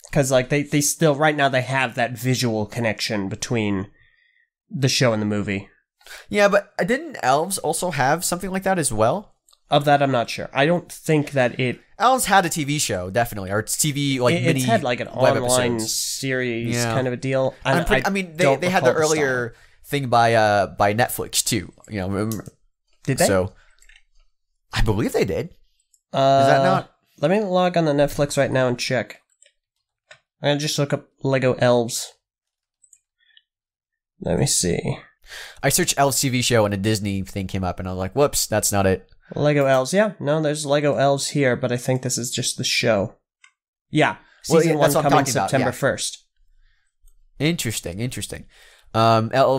S2: Because like they still, right now, they have that visual connection between the show and the movie.
S1: Yeah, but didn't Elves also have something like that as well?
S2: Of that, I'm not sure. I don't think that it...
S1: Elves had a TV show, definitely, or TV like mini.
S2: It's had like an
S1: web
S2: online
S1: episodes.
S2: series kind of a deal.
S1: They had the earlier thing by Netflix too. You know, remember?
S2: Did they?
S1: So I believe they did. Is that not?
S2: Let me log on the Netflix right now and check. I'm gonna just look up Lego Elves. Let me see.
S1: I searched Elves TV show and a Disney thing came up, and I was like, "Whoops, that's not it."
S2: Lego Elves, yeah. No, there's Lego Elves here, but I think this is just the show. Yeah, season 1 coming September 1st.
S1: Interesting.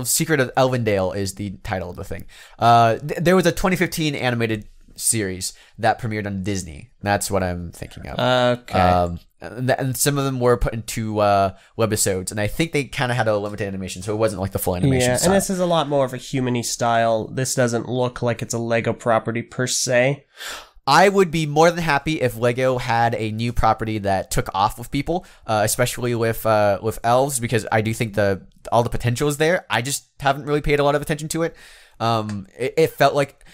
S1: Secret of Elvendale is the title of the thing. There was a 2015 animated series that premiered on Disney. That's what I'm thinking of.
S2: Okay.
S1: And some of them were put into webisodes, and I think they kind of had a limited animation, so it wasn't like the full animation style.
S2: And this is a lot more of a human-y style. This doesn't look like it's a Lego property per se.
S1: I would be more than happy if Lego had a new property that took off with people, especially with Elves, because I do think all the potential is there. I just haven't really paid a lot of attention to it. It felt like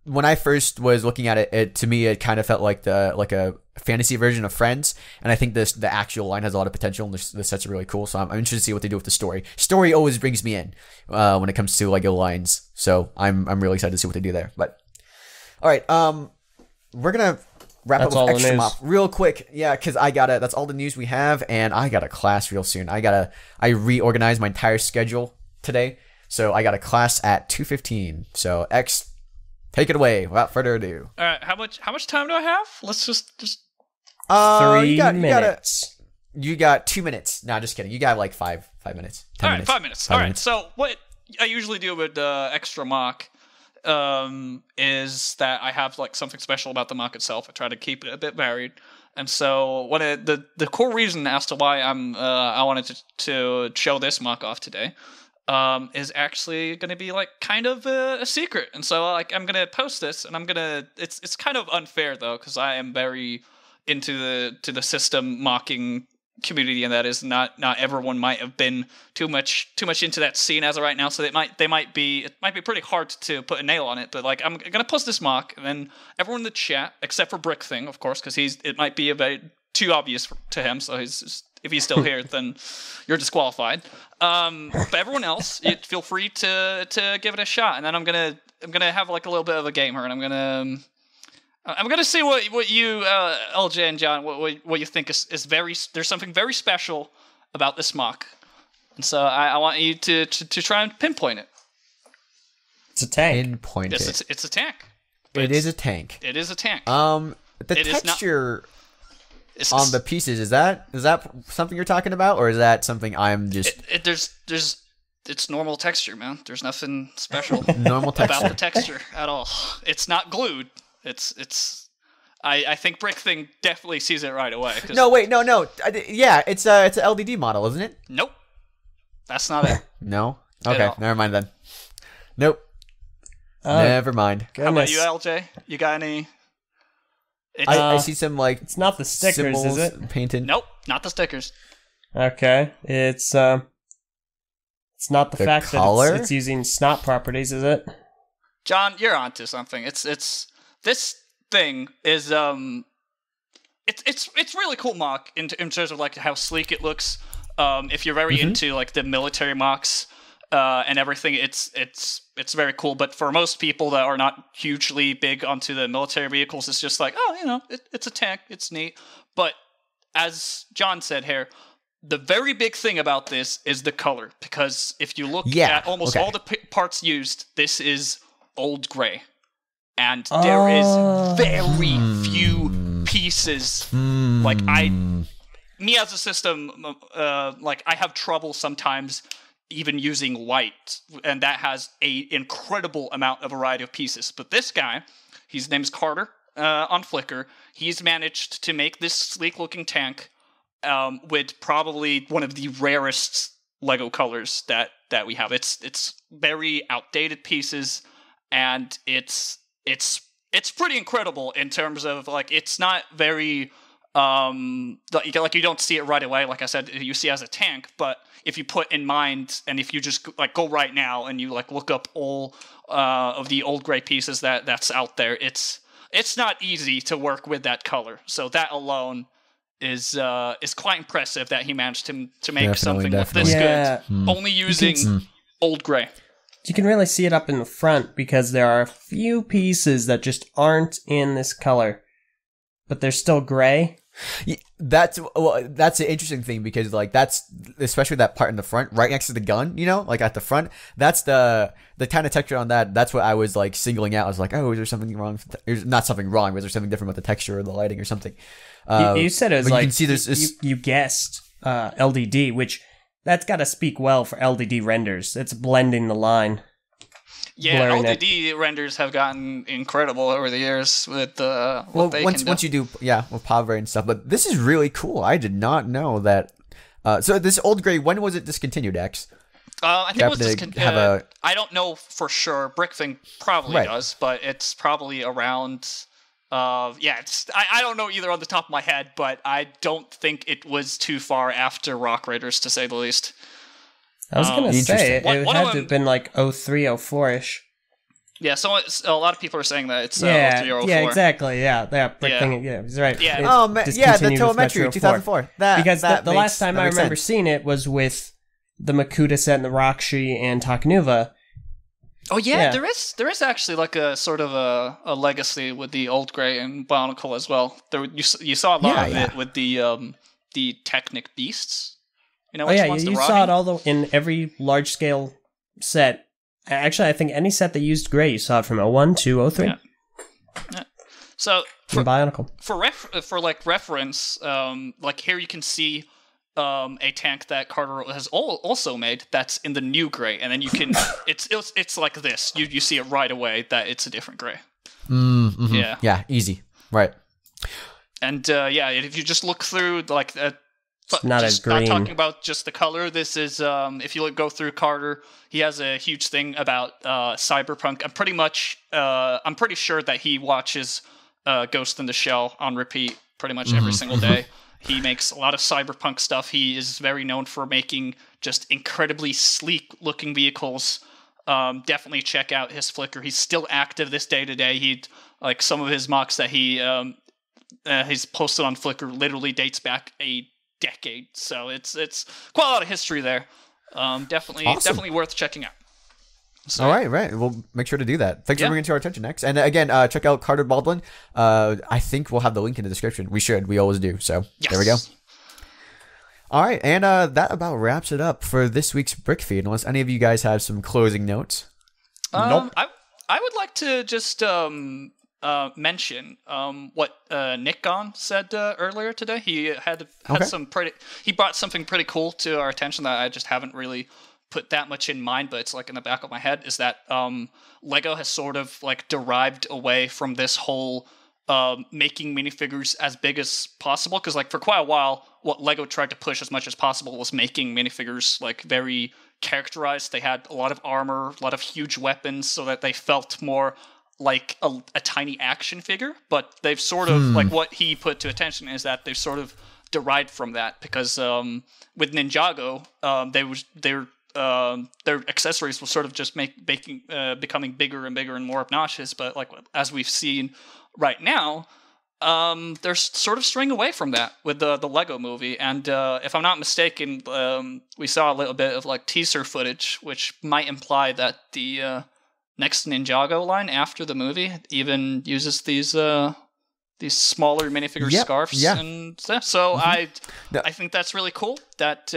S1: when I first was looking at it, to me it kind of felt like a fantasy version of Friends, and I think the actual line has a lot of potential, and the sets are really cool. So I'm interested to see what they do with the story. Story always brings me in when it comes to Lego lines, so I'm really excited to see what they do there. But all right, we're gonna wrap up with Extra Mop real quick, because that's all the news we have, and I got a class real soon. I reorganized my entire schedule today, so I got a class at 2:15. So X, take it away without further ado.
S3: All right, how much time do I have? Let's just
S2: 3 minutes.
S1: You got 2 minutes. No, just kidding. You got like 5 minutes. 10 minutes.
S3: 5 minutes. All right. So what I usually do with Extra Mock is that I have like something special about the mock itself. I try to keep it a bit varied. And so the core reason as to why I wanted to show this mock off today is actually going to be like kind of a secret. And so like I'm going to post this, and it's kind of unfair though, because I am very into the system mocking community, and that is not everyone might have been too much into that scene as of right now. So it might be pretty hard to put a nail on it. But like I'm going to post this mock, and then everyone in the chat, except for Brick Thing, of course, because it might be a bit too obvious to him. So if he's still here, then you're disqualified. But everyone else, feel free to give it a shot. And then I'm gonna have like a little bit of a game here, and I'm gonna see what you Eljay and John what you think is very. There's something very special about this mock, and so I want you to try and pinpoint it.
S2: It's a tank.
S1: Pinpoint it.
S3: It's a tank.
S1: It is a tank.
S3: It is a tank.
S1: The texture on the pieces, is that something you're talking about, or is that something I'm just?
S3: It's normal texture, man. There's nothing special
S1: normal texture
S3: about the texture at all. It's not glued. I think Brick Thing definitely sees it right away.
S1: No. Yeah, it's an LDD model, isn't it?
S3: Nope. That's not it.
S1: No? Okay, never mind then. Nope. Never mind.
S3: How about you, Eljay? You got any?
S1: I see some like
S2: it's not the stickers, is it?
S1: Painted.
S3: Nope, not the stickers.
S2: Okay, it's not the fact
S1: color?
S2: that it's using snot properties, is it?
S3: John, you're onto something. It's this thing is it's really cool MOC in terms of like how sleek it looks. If you're very into like the military MOCs and everything, it's very cool. But for most people that are not hugely big onto the military vehicles, it's just like, oh, it's a tank, it's neat. But as John said here, the very big thing about this is the color, because if you look at almost all the parts used, this is old gray, and there is very few pieces. Like me as a system, like I have trouble sometimes even using white, and that has a incredible amount of variety of pieces. But this guy, his name's Carter on Flickr, he's managed to make this sleek looking tank with probably one of the rarest Lego colors that we have. It's very outdated pieces, and it's pretty incredible in terms of like it's not very like you don't see it right away. Like I said, you see it as a tank, but if you put in mind, and if you just like go right now and you like look up all of the old gray pieces that's out there, it's not easy to work with that color. So that alone is quite impressive that he managed to make something look this good, only using old gray.
S2: You can really see it up in the front because there are a few pieces that just aren't in this color, but they're still gray.
S1: Yeah, that's an interesting thing, because like that's especially that part in the front right next to the gun, like at the front, that's the kind of texture on that. That's what I was like singling out. I was like, oh, is there something wrong? There's not something wrong, but is there something different with the texture or the lighting or something?
S2: You said it was like,
S1: you can see there's
S2: you guessed LDD, which that's got to speak well for LDD renders. It's blending the line.
S3: Yeah, LDD renders have gotten incredible over the years with what they can do.
S1: Once you do, with Power and stuff. But this is really cool. I did not know that. So this old gray, when was it discontinued, X?
S3: I think it was discontinued. I don't know for sure. BrickFeed probably does, but it's probably around. I don't know either on the top of my head, but I don't think it was too far after Rock Raiders, to say the least.
S2: I was going to say, it had to have been like 03, 04-ish.
S3: Yeah, so a lot of people are saying that it's 03 or 04.
S2: Yeah, exactly, yeah. He's right.
S3: Yeah,
S1: the telemetry, 2004.
S2: Because the last time I remember seeing it was with the Makuta set and the Rakshi and Takanuva.
S3: Oh yeah, there is actually like a sort of a legacy with the old gray and Bionicle as well. You saw a lot of it with the Technic Beasts.
S2: You saw it in every large scale set. Actually, I think any set that used gray, you saw it from 01 to 03.
S3: Yeah. So for
S2: Bionicle,
S3: for like reference, like here you can see a tank that Carter has also made that's in the new gray, and then you can it's like this. You see it right away that it's a different gray.
S1: Mm-hmm. Yeah, easy, right?
S3: And if you just look through like
S2: not as green.
S3: Not talking about just the color. This is if you go through Carter, he has a huge thing about cyberpunk. I'm pretty sure that he watches Ghost in the Shell on repeat pretty much every single day. He makes a lot of cyberpunk stuff. He is very known for making just incredibly sleek looking vehicles. Definitely check out his Flickr. He's still active this day to day. He like some of his MOCs that he's posted on Flickr literally dates back a decade, so it's quite a lot of history there. Definitely worth checking out. So,
S1: all right, we'll make sure to do that. Thanks for bringing it to our attention, next. And again, check out Carter Baldwin. I think we'll have the link in the description. We always do. So There we go. All right, and that about wraps it up for this week's BrickFeed. Unless any of you guys have some closing notes.
S3: Nope. I would like to just mention what Nick Gon said earlier today. He had he brought something pretty cool to our attention that I just haven't really put that much in mind, but it's like in the back of my head, is that Lego has sort of like derived away from this whole making minifigures as big as possible, because like for quite a while what Lego tried to push as much as possible was making minifigures like very characterized. They had a lot of armor, a lot of huge weapons, so that they felt more like a tiny action figure. But they've sort of like what he put to attention is that they've sort of derived from that, because with Ninjago their accessories will sort of just becoming bigger and bigger and more obnoxious. But like as we've seen right now, they're sort of straying away from that with the Lego movie, and if I'm not mistaken, we saw a little bit of like teaser footage, which might imply that the next Ninjago line after the movie even uses these smaller minifigure scarves and stuff. So I think that's really cool. That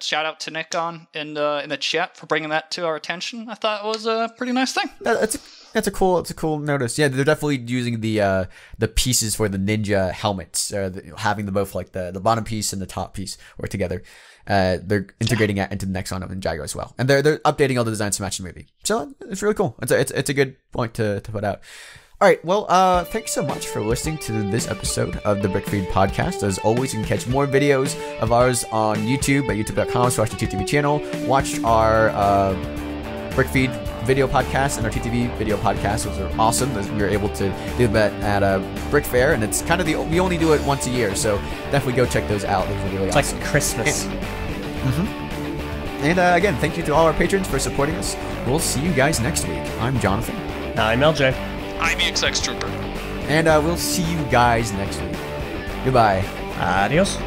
S3: shout out to Nick in the chat for bringing that to our attention. I thought it was a pretty nice thing.
S1: That's a cool notice. Yeah, they're definitely using the pieces for the ninja helmets, having them both like the bottom piece and the top piece work together. They're integrating it into the next one of Ninjago as well, and they're updating all the designs to match the movie. So it's really cool. It's a good point to put out. All right, well, thanks so much for listening to this episode of the BrickFeed Podcast. As always, you can catch more videos of ours on YouTube at youtube.com/the2tv channel. Watch our BrickFeed video podcast and our TTV video podcast. Those are awesome. We were able to do that at BrickFair, and it's kind of we only do it once a year, so definitely go check those out. Those are really awesome.
S2: It's like Christmas.
S1: And again, thank you to all our patrons for supporting us. We'll see you guys next week. I'm Jonathan.
S2: I'm Eljay.
S3: I'm the XX Trooper.
S1: And we'll see you guys next week. Goodbye.
S2: Adios.